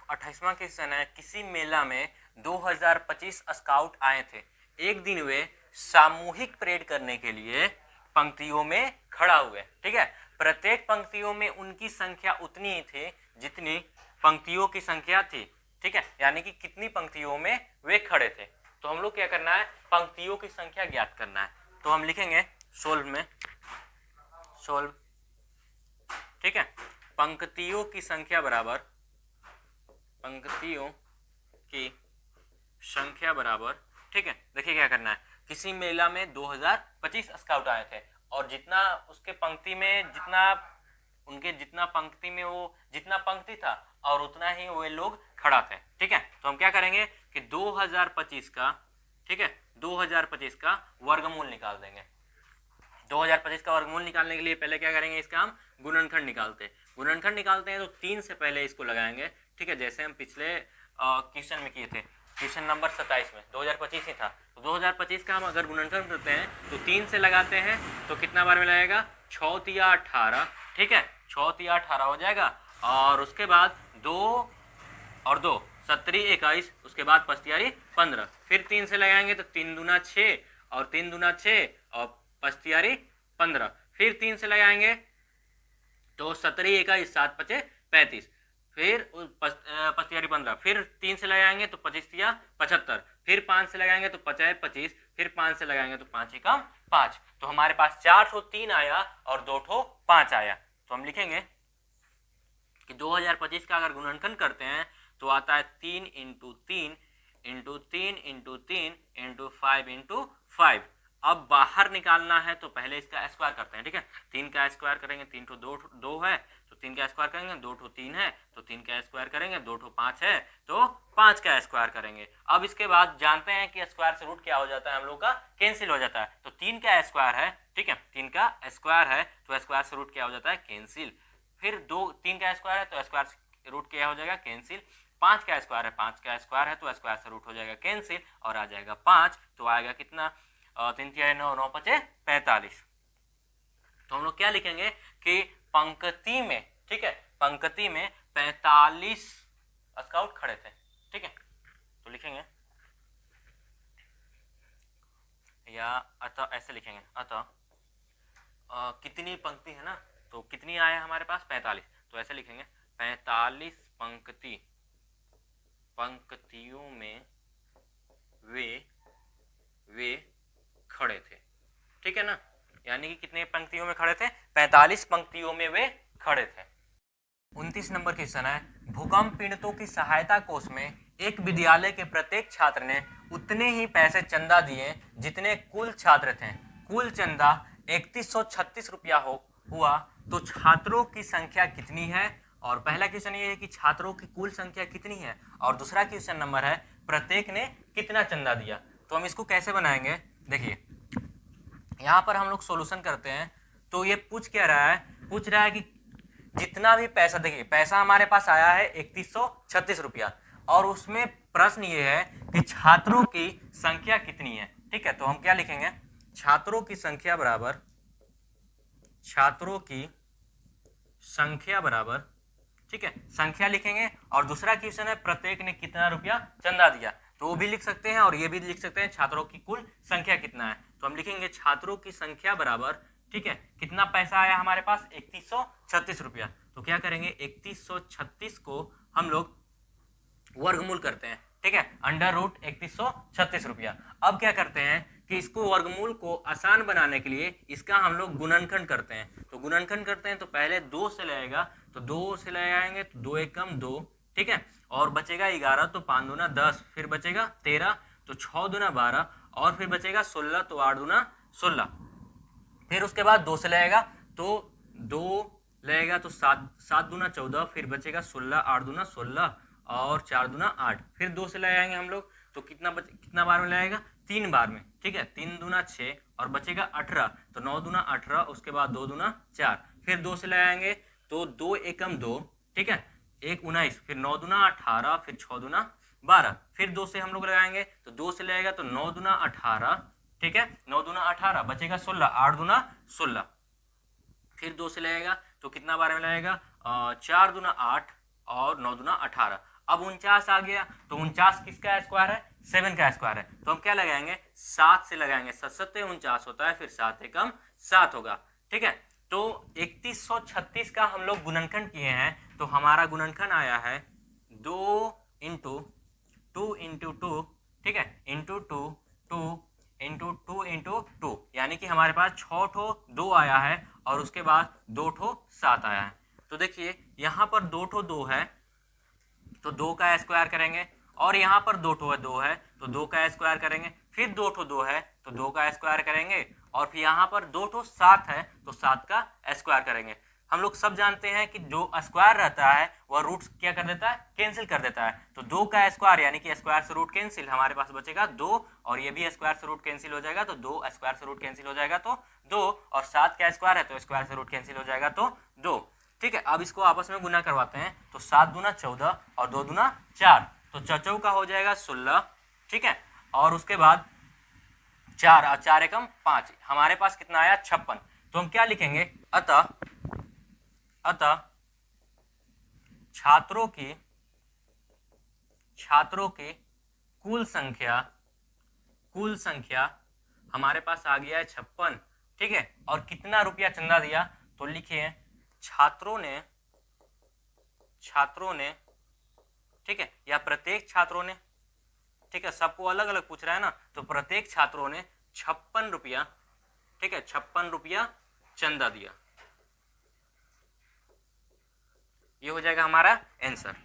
28वां question है, किसी मेला में 2025 स्काउट आए थे। एक दिन वे सामूहिक परेड करने के लिए पंक्तियों में खड़ा हुए। ठीक है, प्रत्येक पंक्तियों में उनकी संख्या उतनी ही थी जितनी पंक्तियों की संख्या थी। ठीक है, यानी कि कितनी पंक्तियों में वे खड़े थे। तो हम लोग क्या करना है, पंक्तियों की संख्या ज्ञात करना है। तो हम लिखेंगे सोल्व में, सोल्व। ठीक है, पंक्तियों की संख्या बराबर, पंक्तियों की संख्या बराबर। ठीक है, देखिए क्या करना है, किसी मेला में 2025 स्काउट आए थे और जितना उसके पंक्ति में जितना पंक्ति में वो जितना पंक्ति था और उतना ही वे लोग खड़ा थे। ठीक है, तो हम क्या करेंगे कि 2025 का, ठीक है, 2025 का वर्गमूल निकाल देंगे। 2025 का वर्गमूल निकालने के लिए पहले क्या करेंगे, इसका हम गुणनखंड निकालते हैं। गुणनखंड निकालते हैं तो 3 से पहले इसको लगाएंगे। ठीक है, जैसे हम पिछले क्वेश्चन में किए थे, क्वेश्चन नंबर 27 में 2025 ही था। तो 2025 का हम अगर गुणनखंड करते हैं तो 3 से लगाते हैं तो कितना बार में लगेगा, 6 तिया 18। ठीक है, 6 तिया 18 हो जाएगा और उसके बाद 2 और 2 17 21, उसके बाद 5 तियारी 15, फिर 3 से लगाएंगे तो 3 दूना 6 और 3 दूना 6 और 5 तियारी 15, फिर 3 से लगाएंगे तो 17 21 7 5 35, फिर 5 तियारी 15, फिर 3 से लगाएंगे तो 25 तिया 75, फिर 5 से लगाएंगे तो 50 25, फिर 5 से लगाएंगे तो 5 एकम 5। तो हमारे पास 403 आया और 2 5 आया। तो हम लिखेंगे कि 2025 का अगर गुणनखंड करते हैं तो आता है 3 into 3 into 3 into 3 into 5 into 5। अब बाहर निकालना है तो पहले इसका स्क्वायर करते हैं। ठीक है, 3 का स्क्वायर करेंगे, 3 ठो 2 है तो 3 का स्क्वायर करेंगे, 2 ठो 3 है तो 3 का स्क्वायर करेंगे, 2 ठो 5 है तो 5 का स्क्वायर करेंगे। अब इसके बाद जानते हैं कि स्क्वायर से रूट क्या हो जाता है, हम लोग का कैंसिल हो जाता है। तो 3 का स्क्वायर है, ठीक है, 3 का स्क्वायर है तो स्क्वायर से रूट क्या हो जाता है, कैंसिल। फिर 3 का स्क्वायर है तो स्क्वायर से रूट क्या हो जाएगा, कैंसिल। 5 का स्क्वायर है, 5 का स्क्वायर है तो स्क्वायर से रूट हो जाएगा कैंसिल और आ जाएगा 5। तो आएगा कितना, 3 तिया 9 9 5 45। तो हम लोग क्या लिखेंगे कि पंक्ति में, ठीक है, पंक्ति में 45 स्काउट खड़े थे। ठीक है, तो लिखेंगे या अतः ऐसे लिखेंगे, अतः कितनी पंक्ति है ना, तो कितनी आया हमारे पास 45, तो ऐसे लिखेंगे 45 पंक्तियों में वे खड़े थे। ठीक है ना, यानी कि कितने पंक्तियों में खड़े थे, 45 पंक्तियों में वे खड़े थे। 29 नंबर क्वेश्चन है, भूकंप पीड़ितों की सहायता कोष में एक विद्यालय के प्रत्येक छात्र ने उतने ही पैसे चंदा दिए जितने कुल छात्र थे। कुल चंदा 3136 रुपया हुआ तो छात्रों की संख्या कितनी है। और पहला क्वेश्चन ये है कि छात्रों की कुल संख्या कितनी है और दूसरा क्वेश्चन नंबर है प्रत्येक ने कितना चंदा दिया। तो हम इसको कैसे बनाएंगे, देखिए यहाँ पर हम लोग सॉल्यूशन करते हैं तो ये पूछ रहा है कि जितना भी पैसा, देखिए पैसा हमारे पास आया है 3136 रुपया और उसमें प्रश्न ये है कि छात्रों की संख्या कितनी है। ठीक है, तो हम क्या लिखेंगे, छात्रों की संख्या बराबर, छात्रों की संख्या बराबर, ठीक है, संख्या लिखेंगे और दूसरा क्वेश्चन है प्रत्येक ने कितना रुपया चंदा दिया, तो वो भी लिख सकते हैं और ये भी लिख सकते हैं छात्रों की कुल संख्या कितना है। तो हम लिखेंगे छात्रों की संख्या बराबर, ठीक है, कितना पैसा आया हमारे पास 3136 रुपया। तो क्या करेंगे, 3136 को हम लोग वर्गमूल करते हैं। ठीक है, अंडर रूट 3136 रुपया। अब क्या करते हैं कि इसको वर्गमूल को आसान बनाने के लिए इसका हम लोग गुणनखंड करते हैं। तो गुणनखंड करते हैं तो पहले 2 से लगेगा तो 2 से लगाएंगे तो 2 एकम 2, ठीक है, और बचेगा 11 तो 5 दूना 10, फिर बचेगा 13 तो 6 दूना 12 और फिर बचेगा 16 तो 8 दूना 16, फिर उसके बाद 2 से लगेगा तो 2 लगेगा तो 7 दूना 14, फिर बचेगा 16, 8 दूना 16 और 4 दूना 8, फिर 2 से लगाएंगे हम लोग तो कितना बार में लगेगा, 3 बार में। ठीक है, 3 दूना 6 और बचेगा 18 तो 9 दूना 18, उसके बाद 2 दूना 4, फिर 2 से लगाएंगे तो 2 एकम 2, ठीक है, 1 19, फिर 9 दूना 18, फिर 6 दूना 12, फिर 2 से हम लोग लगाएंगे तो 2 से लगेगा तो 9 दूना 18, ठीक है, 9 दूना 18 बचेगा 16, 8 दूना 16, फिर 2 से लगेगा तो कितना बार में लगेगा, 4 दूना 8 और 9 दूना 18। अब 49 आ गया, तो 49 किसका स्क्वायर है? 7 का स्क्वायर है। तो हम क्या लगाएंगे? 7 से लगाएंगे, 7 49 होता है, फिर 7 एकम 7 होगा। ठीक है, तो 3136 का हम लोग गुणनखंड किए हैं, तो हमारा गुणनखंड आया है 2 इंटू 2 इंटू 2, ठीक है, इंटू 2 2 इंटू 2 इंटू 2, यानी कि हमारे पास 6 ठो 2 आया है और उसके बाद 2 ठो 7 आया है। तो देखिए यहाँ पर 2 ठो 2 है तो 2 का स्क्वायर करेंगे, और यहाँ पर 2 ठो 2 है तो 2 का स्क्वायर करेंगे, फिर 2 ठो 2 है तो 2 का स्क्वायर करेंगे, और फिर यहाँ पर 2 ठो 7 है तो 7 का स्क्वायर करेंगे। हम लोग सब जानते हैं कि जो स्क्वायर रहता है वह रूट क्या कर देता है? कैंसिल कर देता है। तो 2 का स्क्वायर यानी कि स्क्वायर से रूट कैंसिल, हमारे पास बचेगा 2, और ये भी स्क्वायर से रूट कैंसिल हो जाएगा तो 2, स्क्वायर से रूट कैंसिल हो जाएगा तो 2, और 7 का स्क्वायर है तो स्क्वायर से रूट कैंसिल हो जाएगा तो 2। ठीक है, अब इसको आपस में गुना करवाते हैं, तो 7 दूना 14 और 2 दूना 4, तो चौचौ का हो जाएगा 16। ठीक है, और उसके बाद 4 और 4 एकम 5, हमारे पास कितना आया? 56। तो हम क्या लिखेंगे? अतः छात्रों की कुल संख्या हमारे पास आ गया है 56। ठीक है, और कितना रुपया चंदा दिया? तो लिखिए छात्रों ने, ठीक है, या प्रत्येक छात्रों ने, ठीक है, सबको अलग अलग पूछ रहा है ना, तो प्रत्येक छात्रों ने 56 रुपया, ठीक है, 56 रुपया चंदा दिया। ये हो जाएगा हमारा आंसर।